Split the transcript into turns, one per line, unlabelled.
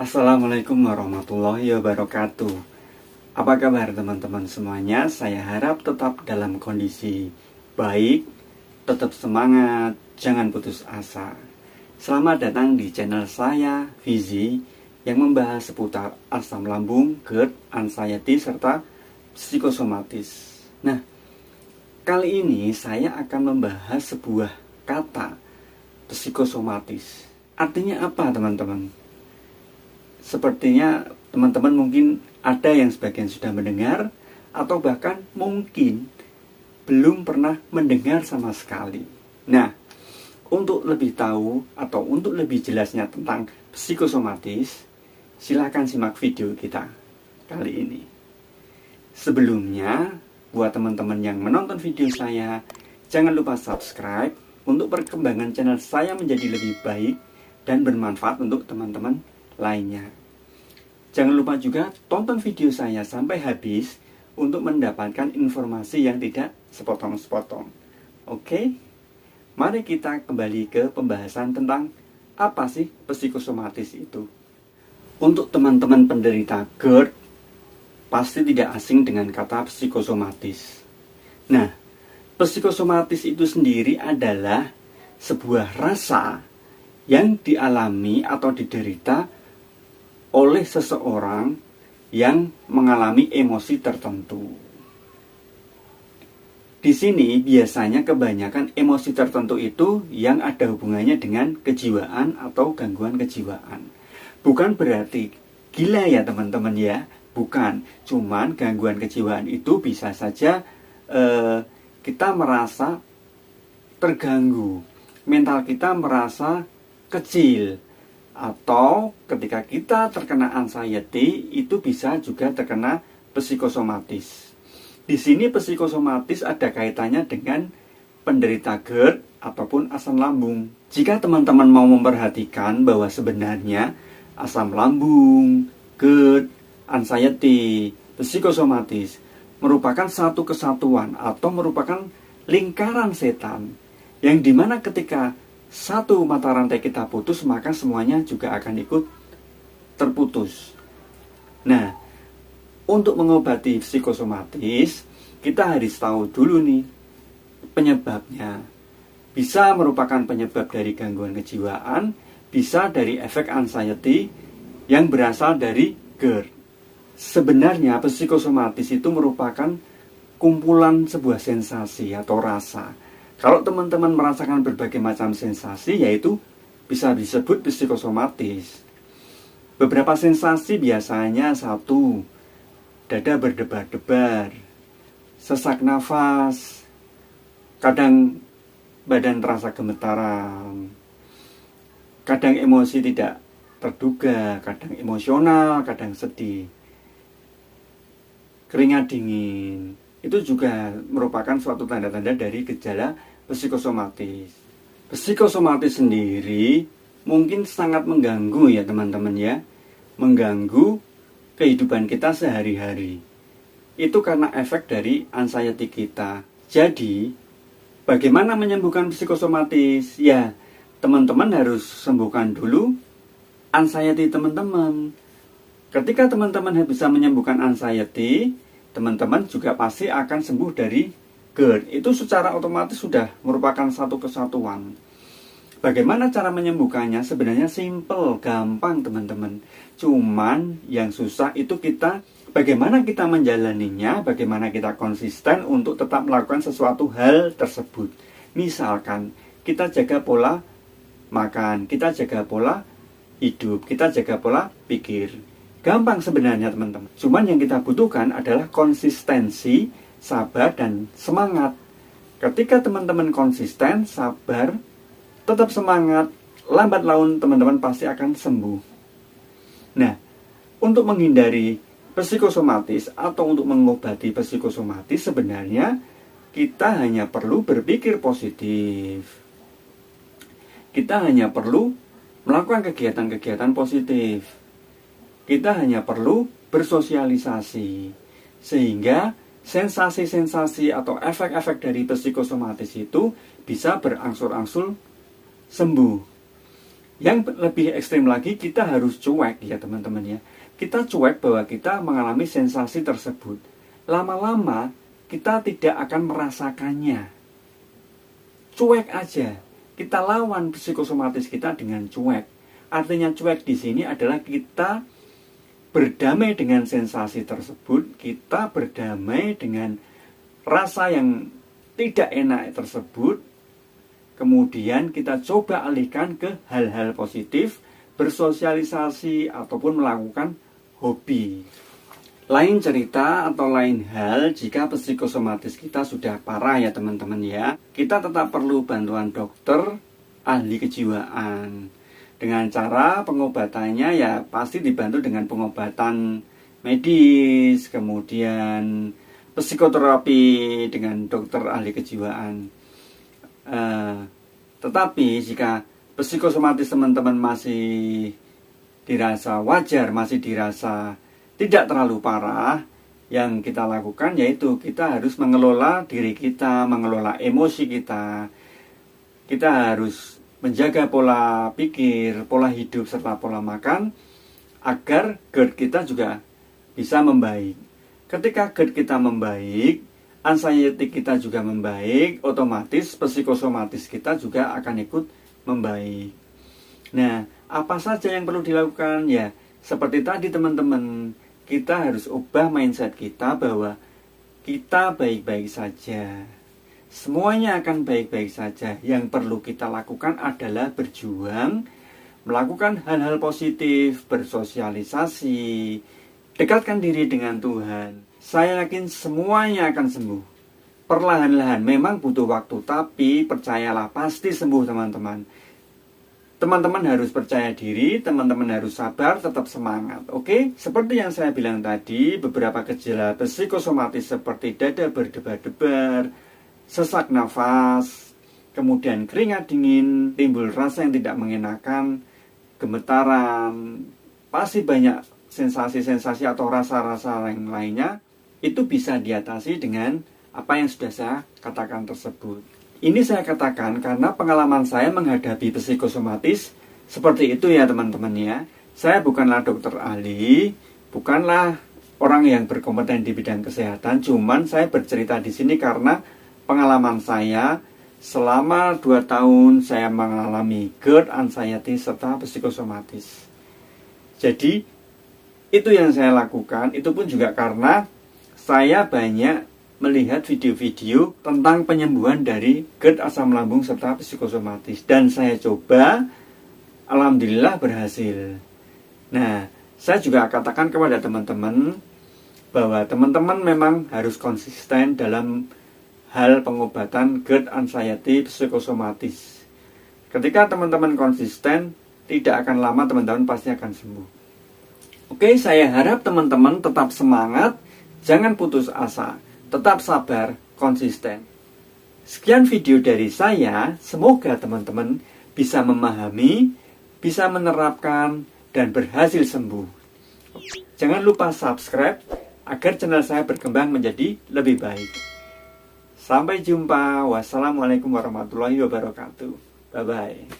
Assalamualaikum warahmatullahi wabarakatuh. Apa kabar teman-teman semuanya? Saya harap tetap dalam kondisi baik, tetap semangat, jangan putus asa. Selamat datang di channel saya, Fizi, yang membahas seputar asam lambung, GERD, anxiety, serta psikosomatis. Nah, kali ini saya akan membahas sebuah kata, psikosomatis. Artinya apa teman-teman? Sepertinya teman-teman mungkin ada yang sebagian sudah mendengar, atau bahkan mungkin belum pernah mendengar sama sekali. Nah, untuk lebih tahu atau untuk lebih jelasnya tentang psikosomatis, silakan simak video kita kali ini. Sebelumnya, buat teman-teman yang menonton video saya, jangan lupa subscribe untuk perkembangan channel saya menjadi lebih baik dan bermanfaat untuk teman-teman lainnya. Jangan lupa juga tonton video saya sampai habis untuk mendapatkan informasi yang tidak sepotong-sepotong. Oke? Mari kita kembali ke pembahasan tentang apa sih psikosomatis itu. Untuk teman-teman penderita GERD, pasti tidak asing dengan kata psikosomatis. Nah, psikosomatis itu sendiri adalah sebuah rasa yang dialami atau diderita oleh seseorang yang mengalami emosi tertentu. Di sini biasanya kebanyakan emosi tertentu itu yang ada hubungannya dengan kejiwaan atau gangguan kejiwaan. Bukan berarti gila ya teman-teman ya, bukan. Cuman gangguan kejiwaan itu bisa saja kita merasa terganggu, mental kita merasa kecil, atau ketika kita terkena anxiety itu bisa juga terkena psikosomatis. Di sini psikosomatis ada kaitannya dengan penderita GERD ataupun asam lambung. Jika teman-teman mau memperhatikan bahwa sebenarnya asam lambung, GERD, anxiety, psikosomatis merupakan satu kesatuan atau merupakan lingkaran setan, yang dimana ketika satu mata rantai kita putus, maka semuanya juga akan ikut terputus. Nah, untuk mengobati psikosomatis, kita harus tahu dulu nih penyebabnya. Bisa merupakan penyebab dari gangguan kejiwaan, bisa dari efek anxiety yang berasal dari GERD. Sebenarnya psikosomatis itu merupakan kumpulan sebuah sensasi atau rasa. Kalau teman-teman merasakan berbagai macam sensasi, yaitu bisa disebut psikosomatis. Beberapa sensasi biasanya satu, dada berdebar-debar, sesak nafas, kadang badan terasa gemetaran, kadang emosi tidak terduga, kadang emosional, kadang sedih, keringat dingin. Itu juga merupakan suatu tanda-tanda dari gejala psikosomatis. Psikosomatis sendiri mungkin sangat mengganggu ya teman-teman ya. Mengganggu kehidupan kita sehari-hari. Itu karena efek dari anxiety kita. Jadi, bagaimana menyembuhkan psikosomatis? Ya, teman-teman harus sembuhkan dulu anxiety teman-teman. Ketika teman-teman bisa menyembuhkan anxiety, teman-teman juga pasti akan sembuh dari GERD. Itu secara otomatis sudah merupakan satu kesatuan. Bagaimana cara menyembuhkannya? Sebenarnya simple, gampang teman-teman. Cuman yang susah itu bagaimana kita menjalaninya, bagaimana kita konsisten untuk tetap melakukan sesuatu hal tersebut. Misalkan kita jaga pola makan, kita jaga pola hidup, kita jaga pola pikir. Gampang sebenarnya teman-teman. Cuman yang kita butuhkan adalah konsistensi, sabar, dan semangat. Ketika teman-teman konsisten, sabar, tetap semangat, lambat laun teman-teman pasti akan sembuh. Nah, untuk menghindari psikosomatis atau untuk mengobati psikosomatis, sebenarnya kita hanya perlu berpikir positif. Kita hanya perlu melakukan kegiatan-kegiatan positif. Kita hanya perlu bersosialisasi, sehingga sensasi-sensasi atau efek-efek dari psikosomatis itu bisa berangsur-angsur sembuh. Yang lebih ekstrim lagi, kita harus cuek ya teman-teman ya. Kita cuek bahwa kita mengalami sensasi tersebut. Lama-lama kita tidak akan merasakannya. Cuek aja. Kita lawan psikosomatis kita dengan cuek. Artinya cuek di sini adalah kita berdamai dengan sensasi tersebut, kita berdamai dengan rasa yang tidak enak tersebut, kemudian kita coba alihkan ke hal-hal positif, bersosialisasi ataupun melakukan hobi. Lain cerita atau lain hal jika psikosomatis kita sudah parah ya teman-teman ya. Kita tetap perlu bantuan dokter ahli kejiwaan. Dengan cara pengobatannya ya pasti dibantu dengan pengobatan medis, kemudian psikoterapi dengan dokter ahli kejiwaan. Tetapi jika psikosomatis teman-teman masih dirasa wajar, masih dirasa tidak terlalu parah, yang kita lakukan yaitu kita harus mengelola diri kita, mengelola emosi kita. Kita harus menjaga pola pikir, pola hidup, serta pola makan agar GERD kita juga bisa membaik. Ketika GERD kita membaik, anxiety kita juga membaik, otomatis psikosomatis kita juga akan ikut membaik. Nah, apa saja yang perlu dilakukan? Ya, seperti tadi teman-teman, kita harus ubah mindset kita bahwa kita baik-baik saja. Semuanya akan baik-baik saja. Yang perlu kita lakukan adalah berjuang, melakukan hal-hal positif, bersosialisasi, dekatkan diri dengan Tuhan. Saya yakin semuanya akan sembuh. Perlahan-lahan, memang butuh waktu, tapi percayalah pasti sembuh teman-teman. Teman-teman harus percaya diri, teman-teman harus sabar, tetap semangat. Oke? Seperti yang saya bilang tadi, beberapa gejala psikosomatis seperti dada berdebar-debar, sesak nafas, kemudian keringat dingin, timbul rasa yang tidak mengenakan, gemetaran, pasti banyak sensasi-sensasi atau rasa-rasa yang lainnya, itu bisa diatasi dengan apa yang sudah saya katakan tersebut. Ini saya katakan karena pengalaman saya menghadapi psikosomatis seperti itu ya teman-teman ya. Saya bukanlah dokter ahli, bukanlah orang yang berkompeten di bidang kesehatan, cuman saya bercerita di sini karena pengalaman saya selama 2 tahun saya mengalami GERD, anxiety, serta psikosomatis. Jadi, itu yang saya lakukan, itu pun juga karena saya banyak melihat video-video tentang penyembuhan dari GERD, asam lambung, serta psikosomatis. Dan saya coba, alhamdulillah berhasil. Nah, saya juga katakan kepada teman-teman bahwa teman-teman memang harus konsisten dalam hal pengobatan GERD, anxiety, psikosomatis. Ketika teman-teman konsisten, tidak akan lama teman-teman pasti akan sembuh. Oke, saya harap teman-teman tetap semangat, jangan putus asa, tetap sabar, konsisten. Sekian video dari saya, semoga teman-teman bisa memahami, bisa menerapkan, dan berhasil sembuh. Jangan lupa subscribe agar channel saya berkembang menjadi lebih baik. Sampai jumpa. Wassalamualaikum warahmatullahi wabarakatuh. Bye-bye.